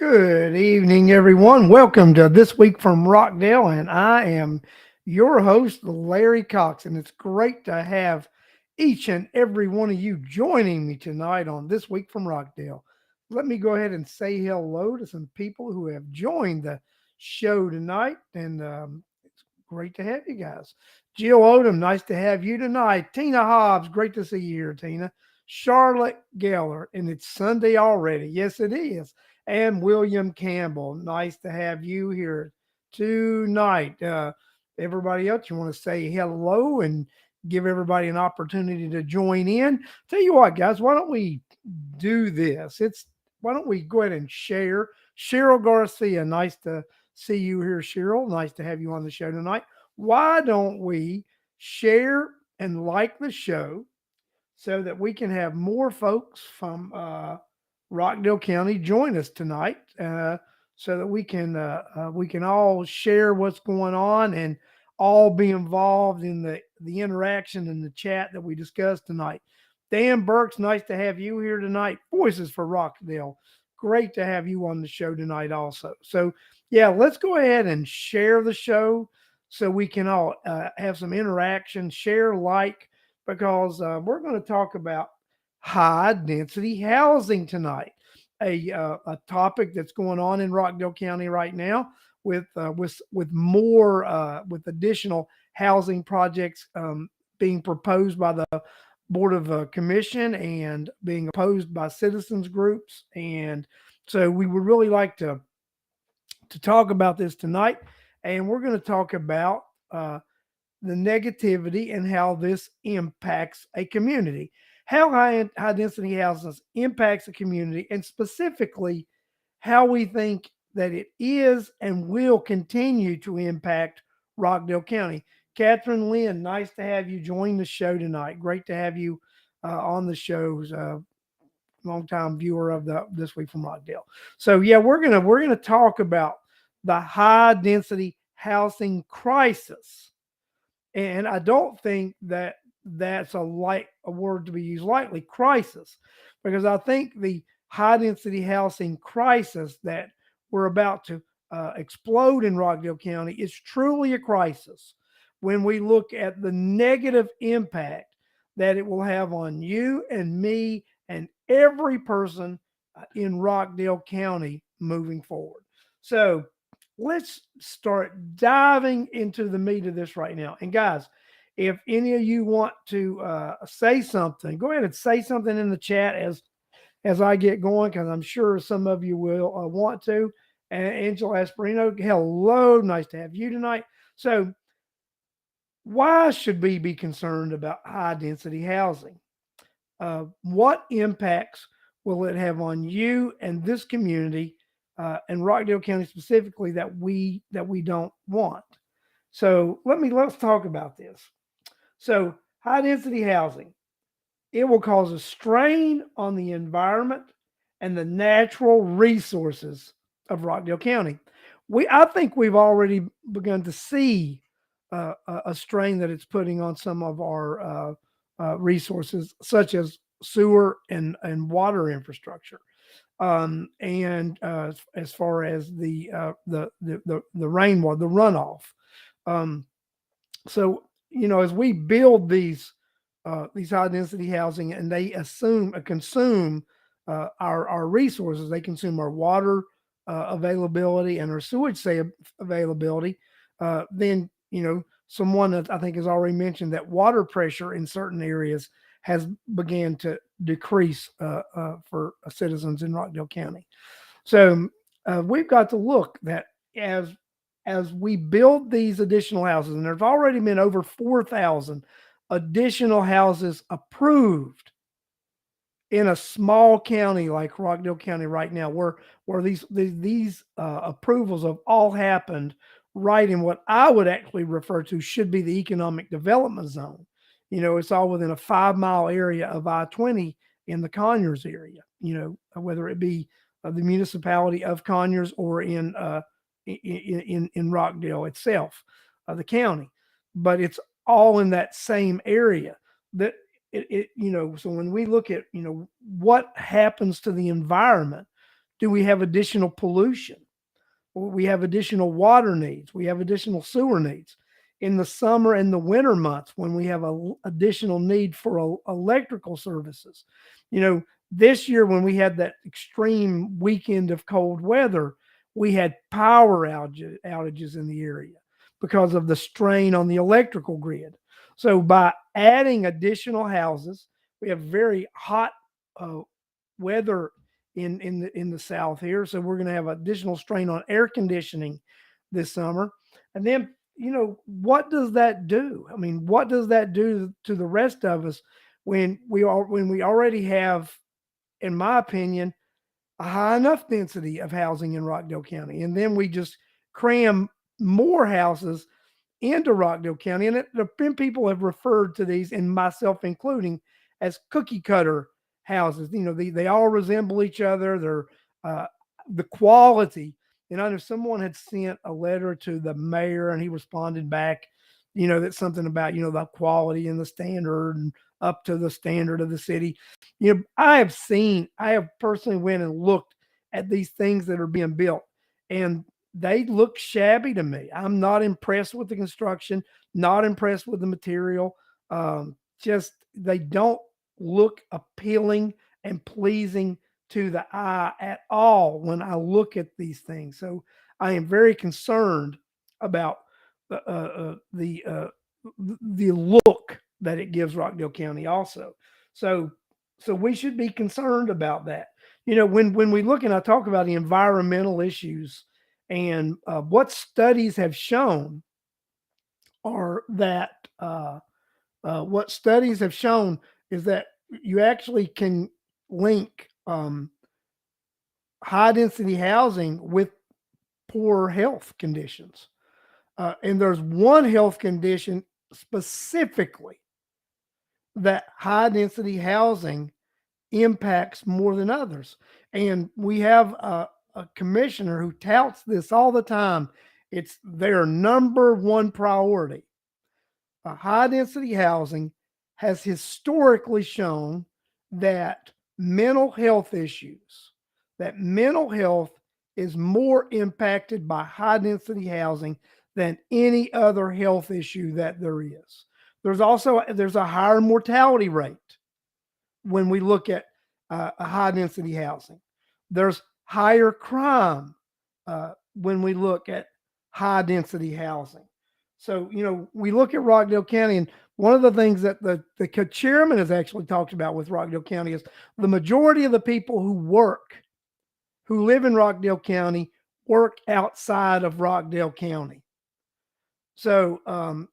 Good evening, everyone. Welcome to This Week from Rockdale, and I am your host, Larry Cox. And it's great to have each and every one of you joining me tonight on This Week from Rockdale. Let me go ahead and say hello to some people who have joined the show tonight, and it's great to have you guys. Jill Odom, nice to have you tonight. Tina Hobbs, great to see you here, Tina. Charlotte Geller, and it's Sunday already. Yes, it is, and William Campbell. Nice to have you here tonight. Everybody else, you want to say hello and give everybody an opportunity to join in. Tell you what, guys, why don't we do this? Why don't we go ahead and share? Cheryl Garcia, nice to see you here, Cheryl. Nice to have you on the show tonight. Why don't we share and like the show so that we can have more folks from Rockdale County join us tonight, so that we can all share what's going on and all be involved in the interaction and the chat that we discussed tonight. Dan Burks, nice to have you here tonight. Voices for Rockdale, great to have you on the show tonight also. So yeah, let's go ahead and share the show so we can all have some interaction, share, like, because we're going to talk about high density housing tonight, a topic that's going on in Rockdale County right now with more with additional housing projects being proposed by the Board of Commission and being opposed by citizens groups, and so we would really like to talk about this tonight, and we're going to talk about the negativity and how this impacts a community, how high density housing impacts a community, and specifically how we think that it is and will continue to impact Rockdale County. Catherine Lynn, nice to have you join the show tonight. Great to have you on the show. Longtime viewer of the This Week from Rockdale. So yeah, we're gonna talk about the high density housing crisis, and I don't think that that's a word to be used lightly, crisis, because I think the high density housing crisis that we're about to explode in Rockdale County is truly a crisis when we look at the negative impact that it will have on you and me and every person in Rockdale County moving forward. So let's start diving into the meat of this right now. And guys, if any of you want to say something, go ahead and say something in the chat as I get going, because I'm sure some of you will want to. And Angela Asperino, hello, nice to have you tonight. So, why should we be concerned about high density housing? What impacts will it have on you and this community and Rockdale County specifically that we don't want? So let's talk about this. So high density housing, it will cause a strain on the environment and the natural resources of Rockdale County. I think we've already begun to see a strain that it's putting on some of our resources, such as sewer and water infrastructure, and as far as the rainwater, the runoff. Um, so as we build these high density housing, and they consume our resources, they consume our water availability and our sewage availability. Then someone that I think has already mentioned that water pressure in certain areas has began to decrease for citizens in Rockdale County. So we've got to look that as we build these additional houses, and there's already been over 4,000 additional houses approved in a small county like Rockdale County right now, where these approvals have all happened right in what I would actually refer to should be the economic development zone. It's all within a 5 mile area of I-20 in the Conyers area. Whether it be the municipality of Conyers or in Rockdale itself, the county, but it's all in that same area. That so when we look at what happens to the environment Do we have additional pollution? We have additional water needs. We have additional sewer needs. In the summer and the winter months, when we have a additional need for electrical services, you know, this year when we had that extreme weekend of cold weather, we had power outages in the area because of the strain on the electrical grid. So by adding additional houses, we have very hot uh, weather in the south here, so we're going to have additional strain on air conditioning this summer. And then, what does that do? I mean, what does that do to the rest of us when we already have, in my opinion, a high enough density of housing in Rockdale County, and then we just cram more houses into Rockdale County, and people have referred to these, and myself including, as cookie cutter houses. They all resemble each other. They're uh, the quality. If someone had sent a letter to the mayor and he responded back, that's something about the quality and the standard and up to the standard of the city. I have personally went and looked at these things that are being built, and they look shabby to me. I'm not impressed with the construction, not impressed with the material. Just they don't look appealing and pleasing to the eye at all when I look at these things. So I am very concerned about the look that it gives Rockdale County also. So we should be concerned about that. When we look and I talk about the environmental issues, and what studies have shown are that what studies have shown is that you actually can link high density housing with poor health conditions. And there's one health condition specifically that high density housing impacts more than others. And we have a commissioner who touts this all the time. It's their number one priority. High density housing has historically shown that mental health is more impacted by high density housing than any other health issue that there is. There's a higher mortality rate when we look at a high density housing. There's higher crime when we look at high density housing. So, we look at Rockdale County, and one of the things that the chairman has actually talked about with Rockdale County is the majority of the people who live in Rockdale County work outside of Rockdale County. So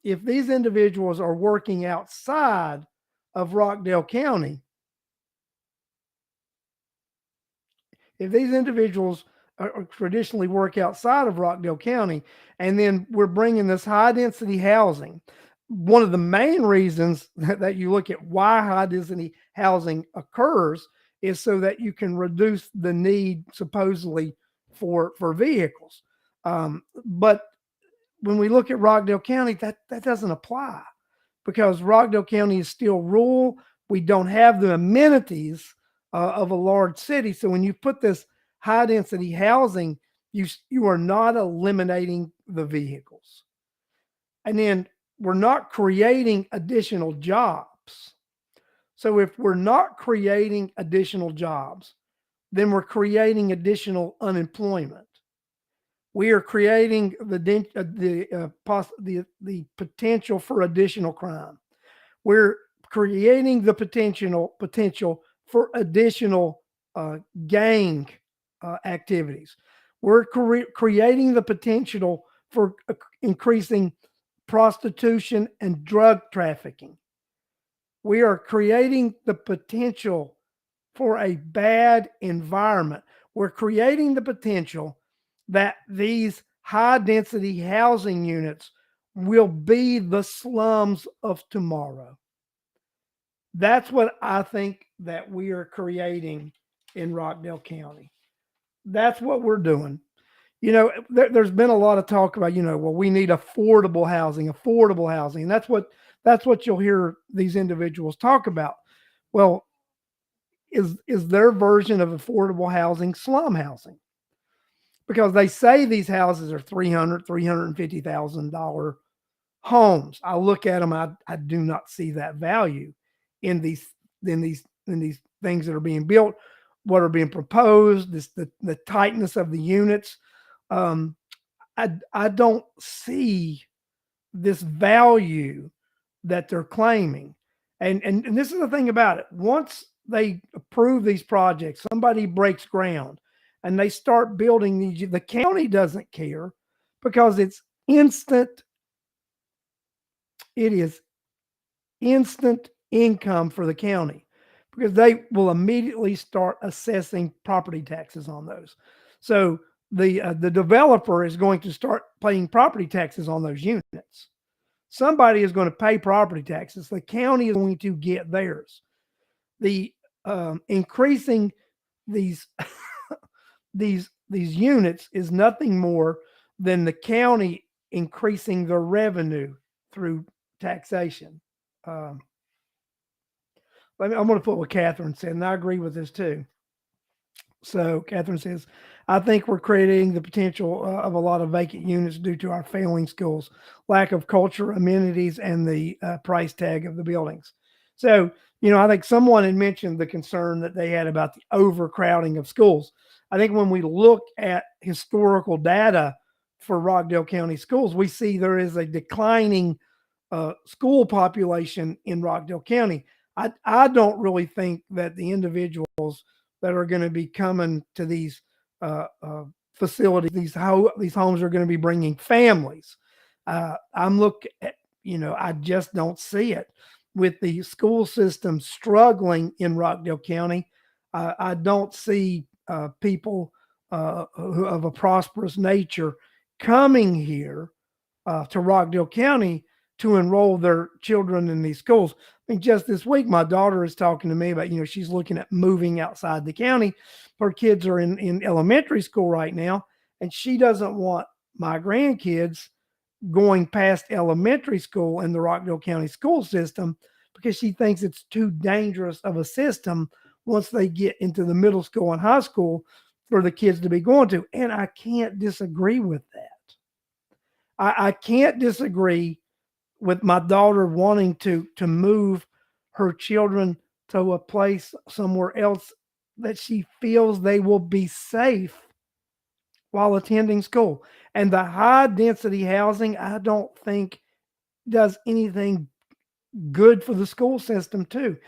if these individuals are working outside of Rockdale County, if these individuals are traditionally work outside of Rockdale County, and then we're bringing this high density housing, one of the main reasons that you look at why high density housing occurs is so that you can reduce the need supposedly for vehicles. But when we look at Rockdale County, that doesn't apply, because Rockdale County is still rural. We don't have the amenities of a large city. So when you put this high density housing, you are not eliminating the vehicles. And then we're not creating additional jobs. So if we're not creating additional jobs, then we're creating additional unemployment. We are creating the potential for additional crime. We're creating the potential for additional gang activities. We're creating the potential for increasing prostitution and drug trafficking. We are creating the potential for a bad environment. We're creating the potential that these high density housing units will be the slums of tomorrow. That's what I think that we are creating in Rockdale County. That's what we're doing. There's been a lot of talk about, well, we need affordable housing. And that's what you'll hear these individuals talk about. Well, is their version of affordable housing slum housing, because they say these houses are 300, $350,000 homes. I look at them, I do not see that value in these things that are being built, what are being proposed, the tightness of the units. Um, I don't see this value that they're claiming. And this is the thing about it. Once they approve these projects, somebody breaks ground and they start building these, the county doesn't care because it is instant income for the county, because they will immediately start assessing property taxes on those. So the developer is going to start paying property taxes on those units. Somebody is going to pay property taxes. The county is going to get theirs. The increasing these these units is nothing more than the county increasing their revenue through taxation. Um, I'm going to put what Catherine said, and I agree with this too. So Catherine says, I think we're creating the potential of a lot of vacant units due to our failing schools, lack of culture, amenities, and the price tag of the buildings. So, I think someone had mentioned the concern that they had about the overcrowding of schools. I think when we look at historical data for Rockdale County schools, we see there is a declining school population in Rockdale County. I don't really think that the individuals that are going to be coming to these facilities, these homes are going to be bringing families. I'm looking at, I just don't see it with the school system struggling in Rockdale County. I don't see people of a prosperous nature coming here to Rockdale County to enroll their children in these schools. I mean, just this week, my daughter is talking to me about, she's looking at moving outside the county. Her kids are in elementary school right now, and she doesn't want my grandkids going past elementary school in the Rockdale County school system because she thinks it's too dangerous of a system once they get into the middle school and high school for the kids to be going to. And I can't disagree with that. I can't disagree with my daughter wanting to move her children to a place somewhere else that she feels they will be safe while attending school. And the high density housing, I don't think does anything good for the school system too.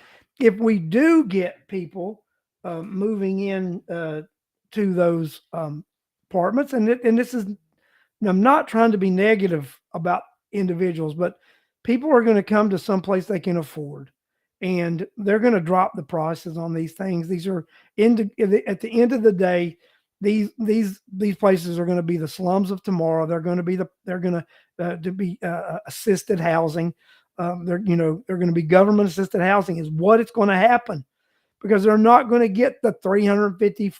If we do get people moving in to those apartments, and this is, I'm not trying to be negative about individuals, but people are going to come to some place they can afford, and they're going to drop the prices on these things. These are at the end of the day, these places are going to be the slums of tomorrow. They're going to be assisted housing. They're going to be government assisted housing is what it's going to happen, because they're not going to get the $350,000,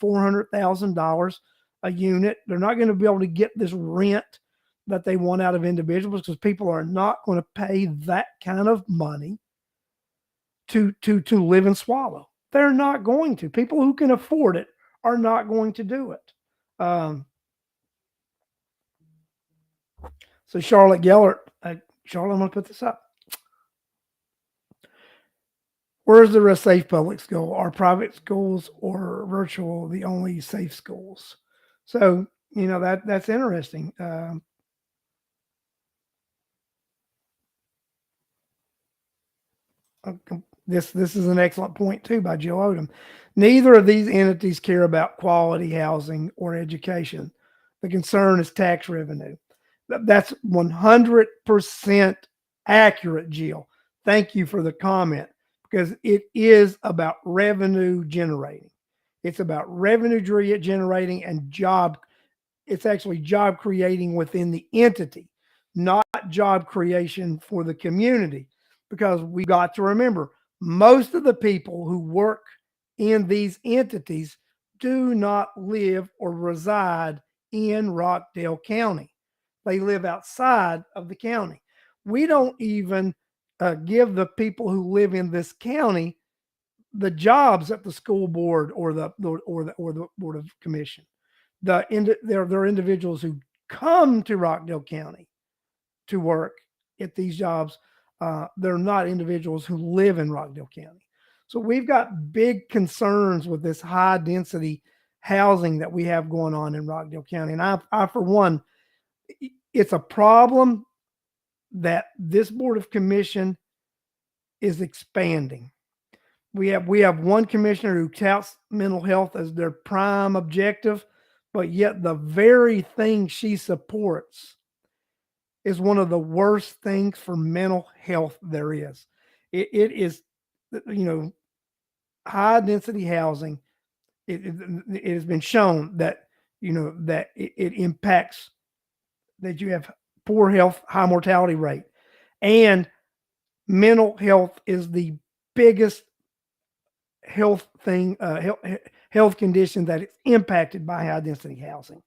$400,000 a unit. They're not going to be able to get this rent that they want out of individuals, because people are not going to pay that kind of money to live and swallow. They're not going to. People who can afford it are not going to do it. So Charlotte Gellert, Charlotte, I'm going to put this up. Where's the safe public school? Are private schools or virtual the only safe schools? So that's interesting. This is an excellent point too by Joe Odom. Neither of these entities care about quality housing or education. The concern is tax revenue. That's 100% accurate, Jill. Thank you for the comment, because it is about revenue generating. It's about revenue generating and job. It's actually job creating within the entity, not job creation for the community. Because we got to remember, most of the people who work in these entities do not live or reside in Rockdale County. They live outside of the county. We don't even give the people who live in this county the jobs at the school board or the board of commission. They're individuals who come to Rockdale County to work at these jobs. They're not individuals who live in Rockdale County. So we've got big concerns with this high density housing that we have going on in Rockdale County. And I for one, it's a problem that this board of commission is expanding. We have one commissioner who touts mental health as their prime objective, but yet the very thing she supports is one of the worst things for mental health there is. It is, you know, high density housing. It has been shown that that it impacts, that you have poor health, high mortality rate, and mental health is the biggest health thing, health condition that is impacted by high density housing.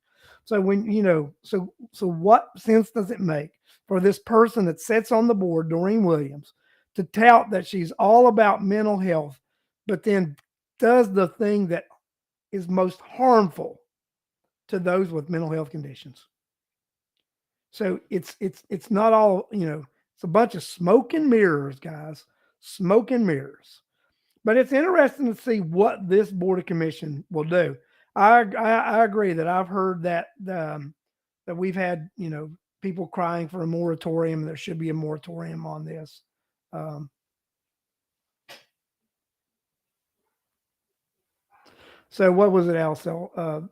So when so what sense does it make for this person that sits on the board, Doreen Williams, to tout that she's all about mental health, but then does the thing that is most harmful to those with mental health conditions? So it's not all, it's a bunch of smoke and mirrors, guys, smoke and mirrors. But it's interesting to see what this board of commission will do. I agree that I've heard that that we've had people crying for a moratorium. There should be a moratorium on this. Um, so what was it, Alcel?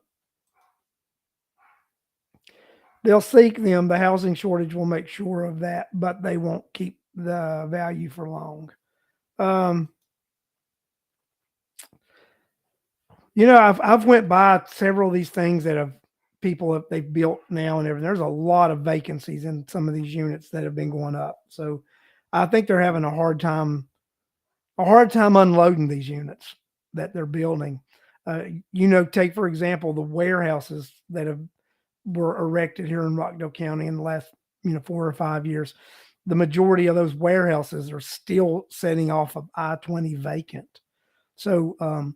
They'll seek them. The housing shortage will make sure of that, but they won't keep the value for long. Um, I've went by several of these things that they've built now and everything. There's a lot of vacancies in some of these units that have been going up. So I think they're having a hard time unloading these units that they're building. Take for example the warehouses that were erected here in Rockdale County in the last 4 or 5 years. The majority of those warehouses are still setting off of I-20 vacant. So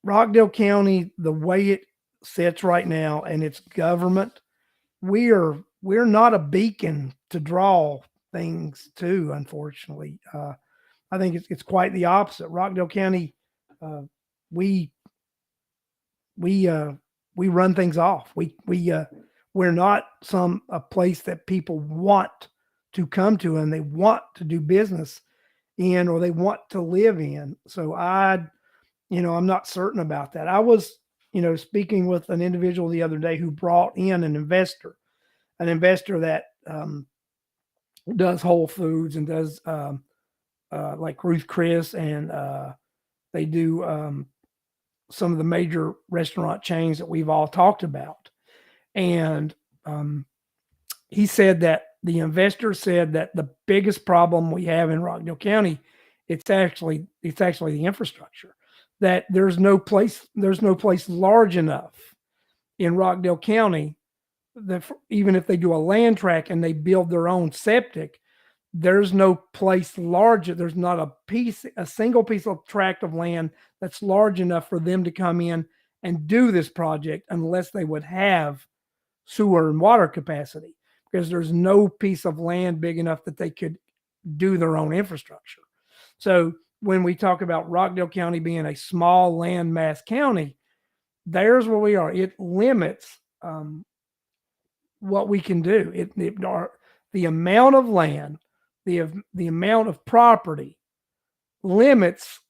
Rockdale County, the way it sits right now and its government, we're not a beacon to draw things to, unfortunately. I think it's quite the opposite. Rockdale County, we we run things off. We're not a place that people want to come to and they want to do business in, or they want to live in. So I'm not certain about that. I was, speaking with an individual the other day who brought in an investor that does Whole Foods and does like Ruth Chris, and they do some of the major restaurant chains that we've all talked about. And he said that the investor said that the biggest problem we have in Rockdale County, it's actually the infrastructure. That there's no place large enough in Rockdale County that even if they do a land track and they build their own septic, there's no place larger. There's not a single piece of tract of land that's large enough for them to come in and do this project unless they would have sewer and water capacity, because there's no piece of land big enough that they could do their own infrastructure. So when we talk about Rockdale County being a small landmass county, there's where we are. It limits what we can do. The amount of land, the amount of property limits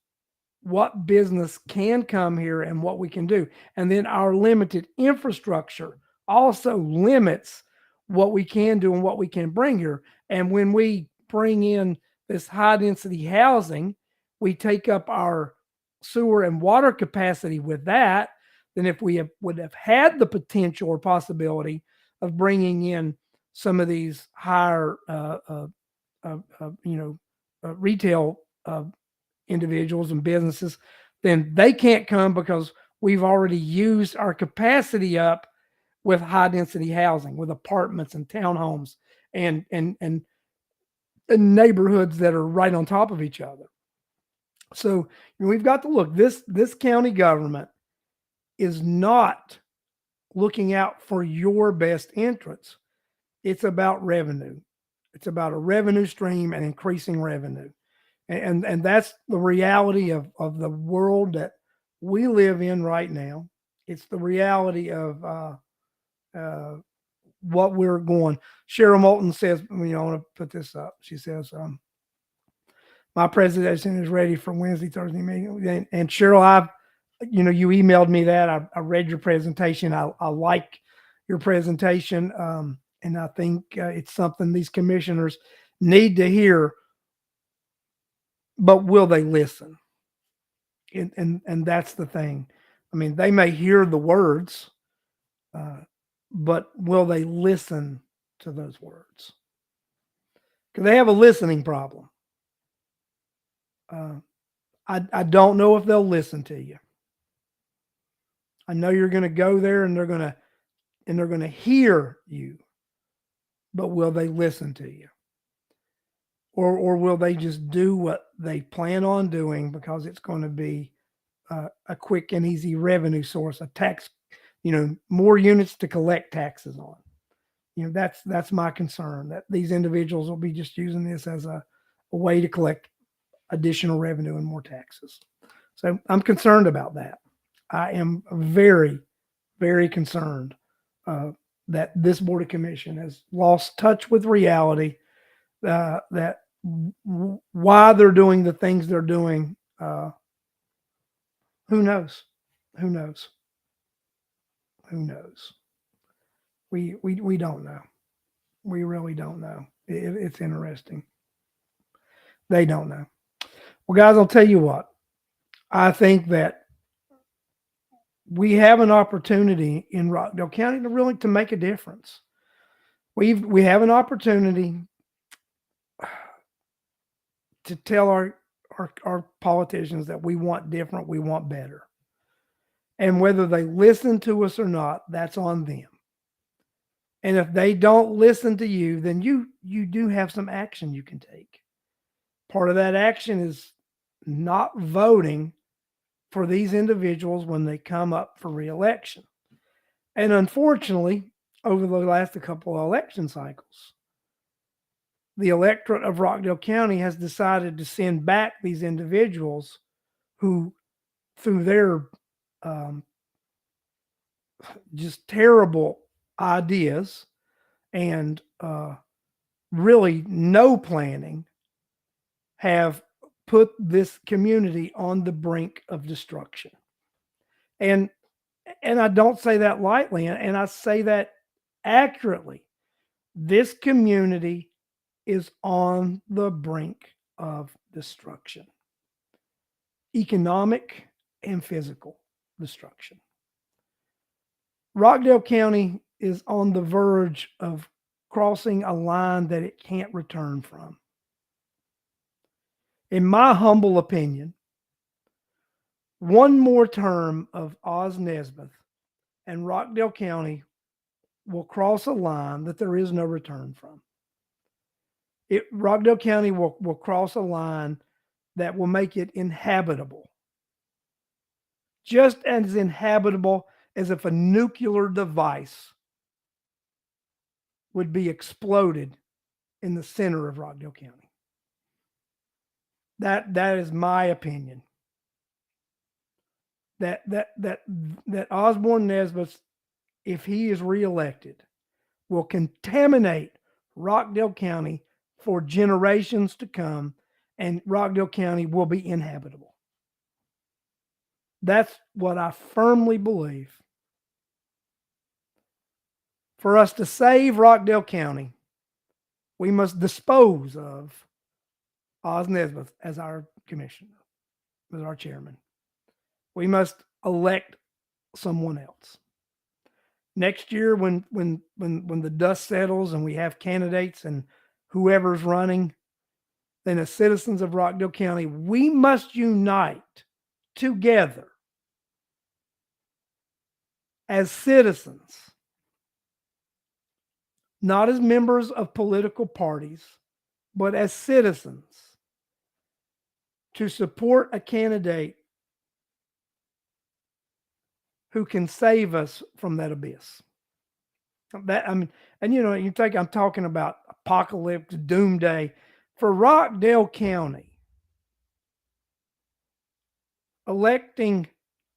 what business can come here and what we can do. And then our limited infrastructure also limits what we can do and what we can bring here. And when we bring in this high density housing, we take up our sewer and water capacity with that. Then if we would have had the potential or possibility of bringing in some of these higher retail individuals and businesses, then they can't come because we've already used our capacity up with high density housing, with apartments and townhomes and neighborhoods that are right on top of each other. So we've got to look. This county government is not looking out for your best interests. It's about revenue. It's about a revenue stream and increasing revenue. And that's the reality of the world that we live in right now. It's the reality of uh, what we're going. Cheryl Moulton says, I want to put this up. She says, my presentation is ready for Wednesday, Thursday meeting. And Cheryl, you emailed me that. I read your presentation. I like your presentation. And I think it's something these commissioners need to hear, but will they listen? And that's the thing. I mean, they may hear the words, uh, but will they listen to those words? Because they have a listening problem. Uh, I don't know if they'll listen to you. I know you're going to go there and they're going to hear you, but will they listen to you? Or will they just do what they plan on doing because it's going to be a quick and easy revenue source, a tax, more units to collect taxes on. That's my concern, that these individuals will be just using this as a way to collect additional revenue and more taxes. So I'm concerned about that. I am very, very concerned that this Board of Commission has lost touch with reality, that why they're doing the things they're doing. Who knows? Who knows? Who knows? We don't know. We really don't know. It's interesting. They don't know. Well, guys, I'll tell you what. I think that we have an opportunity in Rockdale County to really to make a difference. We have an opportunity to tell our politicians that we want different, we want better. And whether they listen to us or not, that's on them. And if they don't listen to you, then you do have some action you can take. Part of that action is not voting for these individuals when they come up for reelection. And unfortunately, over the last couple of election cycles, the electorate of Rockdale County has decided to send back these individuals who, through their um, just terrible ideas and really no planning, have put this community on the brink of destruction. And I don't say that lightly, and I say that accurately. This community is on the brink of destruction, economic and physical destruction. Rockdale County is on the verge of crossing a line that it can't return from. In my humble opinion, one more term of Oz Nesbith and Rockdale County will cross a line that there is no return from. Rockdale County will cross a line that will make it inhabitable, just as inhabitable as if a nuclear device would be exploded in the center of Rockdale County. That is my opinion. That Osborne Nesbitt, if he is reelected, will contaminate Rockdale County for generations to come, and Rockdale County will be inhabitable. That's what I firmly believe. For us to save Rockdale County, we must dispose of Oz Nesbitt as our commissioner, as our chairman. We must elect someone else. Next year, when the dust settles and we have candidates and whoever's running, then as citizens of Rockdale County, we must unite together as citizens, not as members of political parties, but as citizens, to support a candidate who can save us from that abyss. That I mean, and you think I'm talking about apocalypse, doomsday. For Rockdale County, electing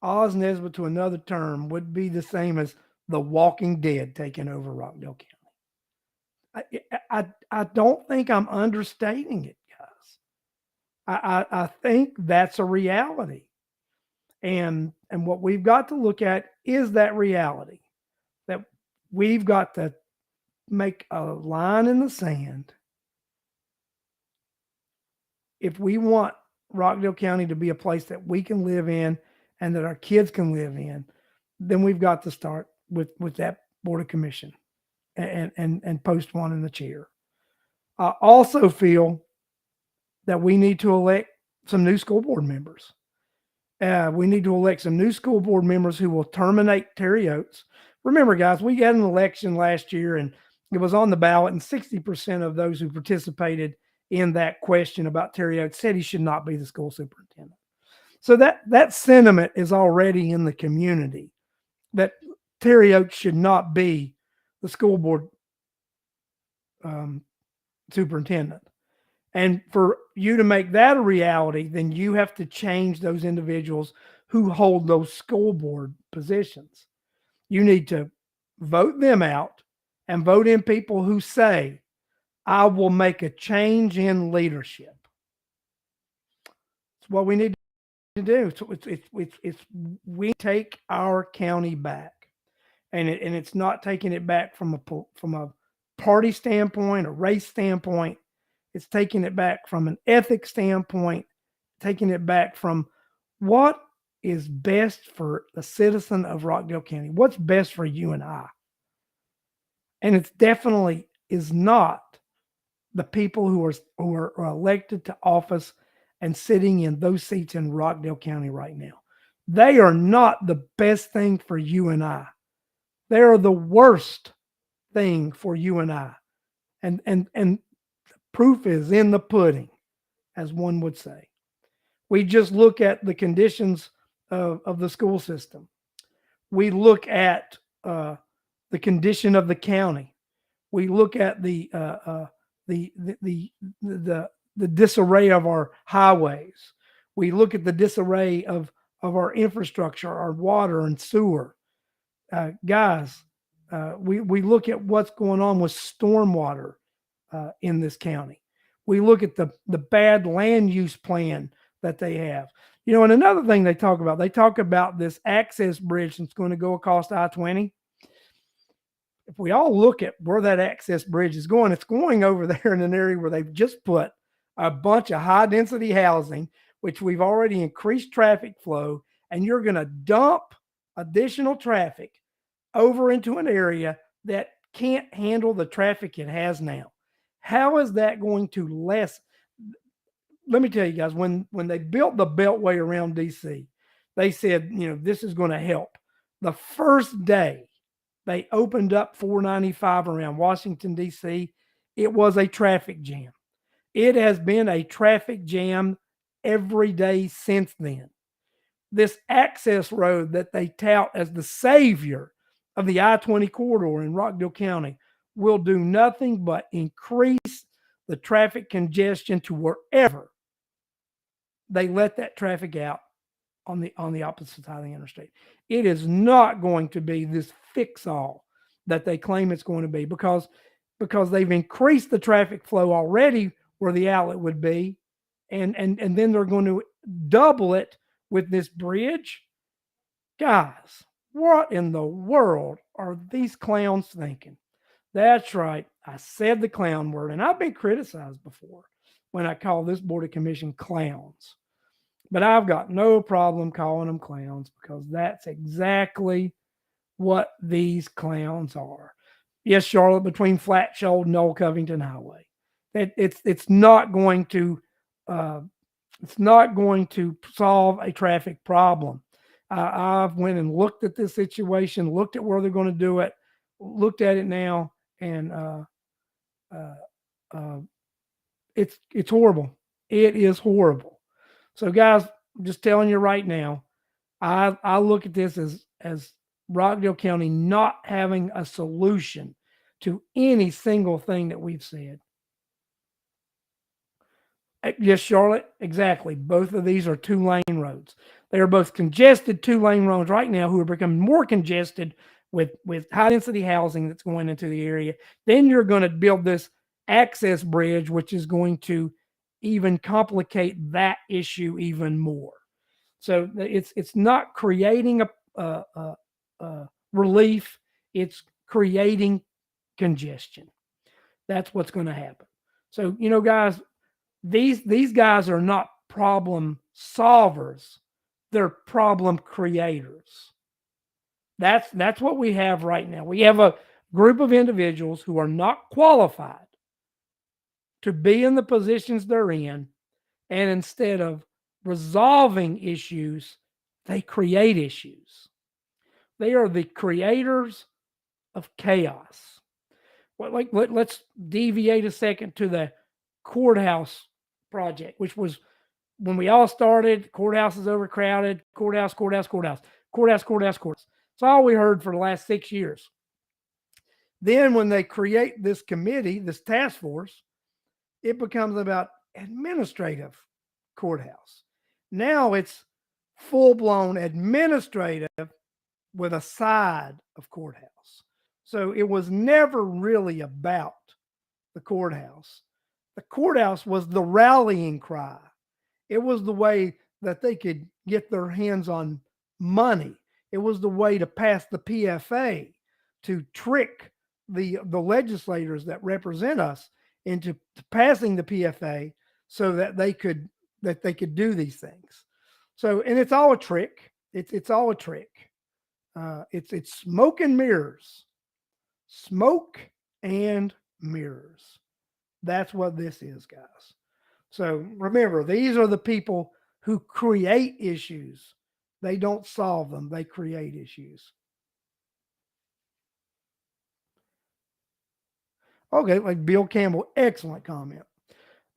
Oz Nesbitt to another term would be the same as the Walking Dead taking over Rockdale County. I don't think I'm understating it, guys. I think that's a reality. And what we've got to look at is that reality, that we've got to make a line in the sand if we want Rockdale County to be a place that we can live in and that our kids can live in. Then we've got to start with that board of commission and post one in the chair. I also feel that we need to elect some new school board members. We need to elect some new school board members who will terminate Terry Oates. Remember, guys, we had an election last year and it was on the ballot, and 60% of those who participated in that question about Terry Oates said he should not be the school superintendent. So that sentiment is already in the community that Terry Oates should not be the school board superintendent. And for you to make that a reality, then you have to change those individuals who hold those school board positions. You need to vote them out and vote in people who say, I will make a change in leadership. It's what we need to do. So it's we take our county back, and it's not taking it back from a party standpoint, a race standpoint. It's taking it back from an ethics standpoint, taking it back from what is best for the citizen of Rockdale County. What's best for you and I? And it's definitely is not the people who are elected to office and sitting in those seats in Rockdale County right now. They are not the best thing for you and I. They are the worst thing for you and I. And proof is in the pudding, as one would say. We just look at the conditions of the school system. We look at the condition of the county. We look at the disarray of our highways. We look at the disarray of our infrastructure, our water and sewer. Guys, we look at what's going on with stormwater in this county. We look at the bad land use plan that they have. And another thing they talk about this access bridge that's going to go across I-20. If we all look at where that access bridge is going, it's going over there in an area where they've just put a bunch of high density housing, which we've already increased traffic flow, and you're going to dump additional traffic over into an area that can't handle the traffic it has now. How is that going to lessen? Let me tell you guys, when they built the beltway around DC, they said, this is going to help. The first day they opened up 495 around Washington, D.C., it was a traffic jam. It has been a traffic jam every day since then. This access road that they tout as the savior of the I-20 corridor in Rockdale County will do nothing but increase the traffic congestion to wherever they let that traffic out on the opposite side of the interstate. It is not going to be this fix-all that they claim it's going to be because they've increased the traffic flow already where the outlet would be, and then they're going to double it with this bridge. Guys, what in the world are these clowns thinking? That's right. I said the clown word, and I've been criticized before when I call this board of commission clowns. But I've got no problem calling them clowns because that's exactly what these clowns are. Yes, Charlotte, between Flat Shoal and Old Covington Highway. It's not going to solve a traffic problem. I've went and looked at this situation, looked at where they're going to do it, looked at it now, and it's horrible. It is horrible. So, guys, I'm just telling you right now, I look at this as Rockdale County not having a solution to any single thing that we've said. Yes, Charlotte, exactly. Both of these are 2-lane roads. They are both congested 2-lane roads right now, who are becoming more congested with high density housing that's going into the area. Then you're going to build this access bridge, which is going to even complicate that issue even more. So it's not creating a relief; it's creating congestion. That's what's going to happen. So guys, these guys are not problem solvers; they're problem creators. That's what we have right now. We have a group of individuals who are not qualified to be in the positions they're in, and instead of resolving issues, they create issues. They are the creators of chaos. Let's deviate a second to the courthouse project, which was when we all started. Courthouse is overcrowded. Courthouse, courthouse, courthouse, courthouse, courthouse, courthouse. It's all we heard for the last 6 years. Then when they create this committee, this task force, it becomes about administrative courthouse. Now it's full blown administrative with a side of courthouse. So it was never really about the courthouse. The courthouse was the rallying cry. It was the way that they could get their hands on money. It was the way to pass the PFA, to trick the legislators that represent us into passing the PFA so that they could do these things. So, and it's all a trick. It's all a trick. It's smoke and mirrors. Smoke and mirrors. That's what this is, guys. So remember, these are the people who create issues. They don't solve them, they create issues. Okay, like Bill Campbell, excellent comment.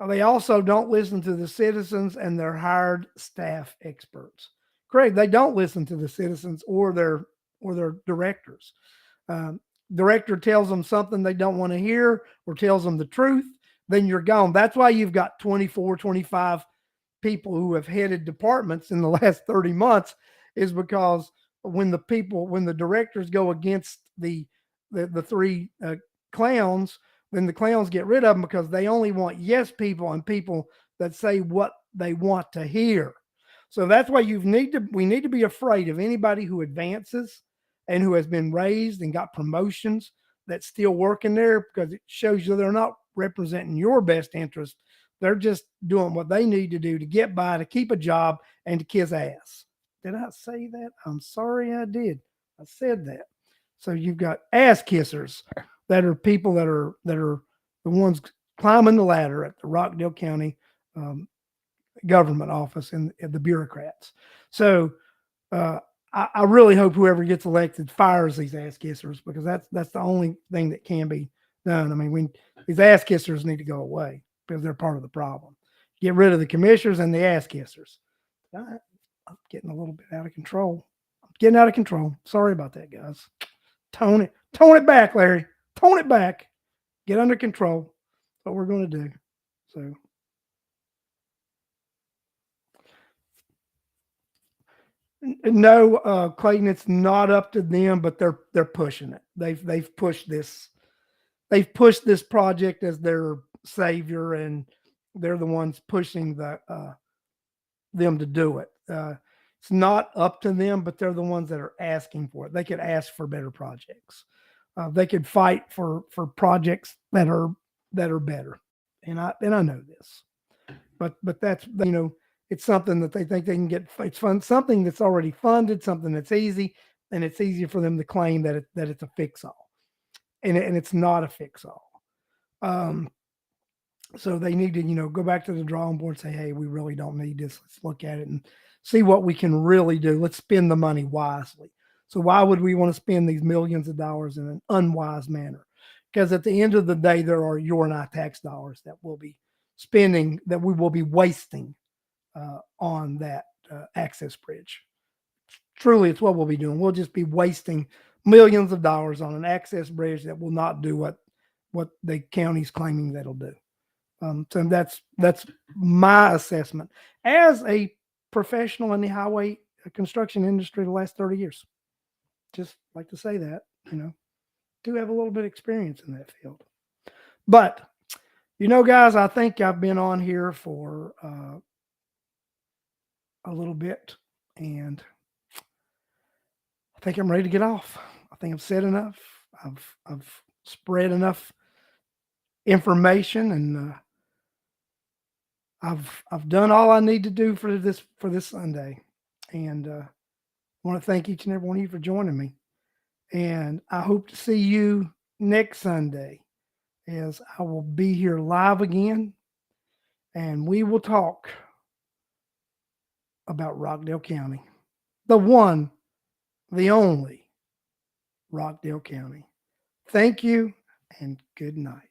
They also don't listen to the citizens and their hired staff experts. Craig, they don't listen to the citizens or their directors. Um, Director tells them something they don't want to hear or tells them the truth, then you're gone. That's why you've got 24, 25 people who have headed departments in the last 30 months, is because when the directors go against the three clowns, then the clowns get rid of them because they only want yes people and people that say what they want to hear. So that's why we need to be afraid of anybody who advances and who has been raised and got promotions that's still working there, because it shows you they're not representing your best interest. They're just doing what they need to do to get by, to keep a job, and to kiss ass. Did I say that? I'm sorry I did. I said that. So you've got ass kissers that are people that are the ones climbing the ladder at the Rockdale County government office and the bureaucrats. So I really hope whoever gets elected fires these ass kissers, because that's the only thing that can be done. I mean, these ass kissers need to go away because they're part of the problem. Get rid of the commissioners and the ass kissers. I'm getting a little bit out of control. I'm getting out of control. Sorry about that, guys. Tone it back, Larry. Tone it back. Get under control. That's what we're going to do. So. No, Clayton, it's not up to them, but they're pushing it. They've pushed this. They've pushed this project as their savior, and they're the ones pushing them to do it. It's not up to them, but they're the ones that are asking for it. They could ask for better projects. They could fight for projects that are better, and I know this, but that's it's something that they think they can get. It's fun, something that's already funded, something that's easy, and it's easier for them to claim that it's a fix all, and it's not a fix all. So they need to go back to the drawing board and say, hey, we really don't need this. Let's look at it and see what we can really do. Let's spend the money wisely. So why would we want to spend these millions of dollars in an unwise manner? Because at the end of the day, there are your and I tax dollars that we'll be spending, that we will be wasting on that access bridge. Truly, it's what we'll be doing. We'll just be wasting millions of dollars on an access bridge that will not do what the county's claiming that'll do. So that's my assessment as a professional in the highway construction industry the last 30 years. Just like to say that, do have a little bit of experience in that field. But, guys, I think I've been on here for a little bit, and I think I'm ready to get off. I think I've said enough. I've spread enough information, and I've done all I need to do for this Sunday. And I want to thank each and every one of you for joining me. And I hope to see you next Sunday, as I will be here live again, and we will talk about Rockdale County, the one, the only Rockdale County. Thank you, and good night.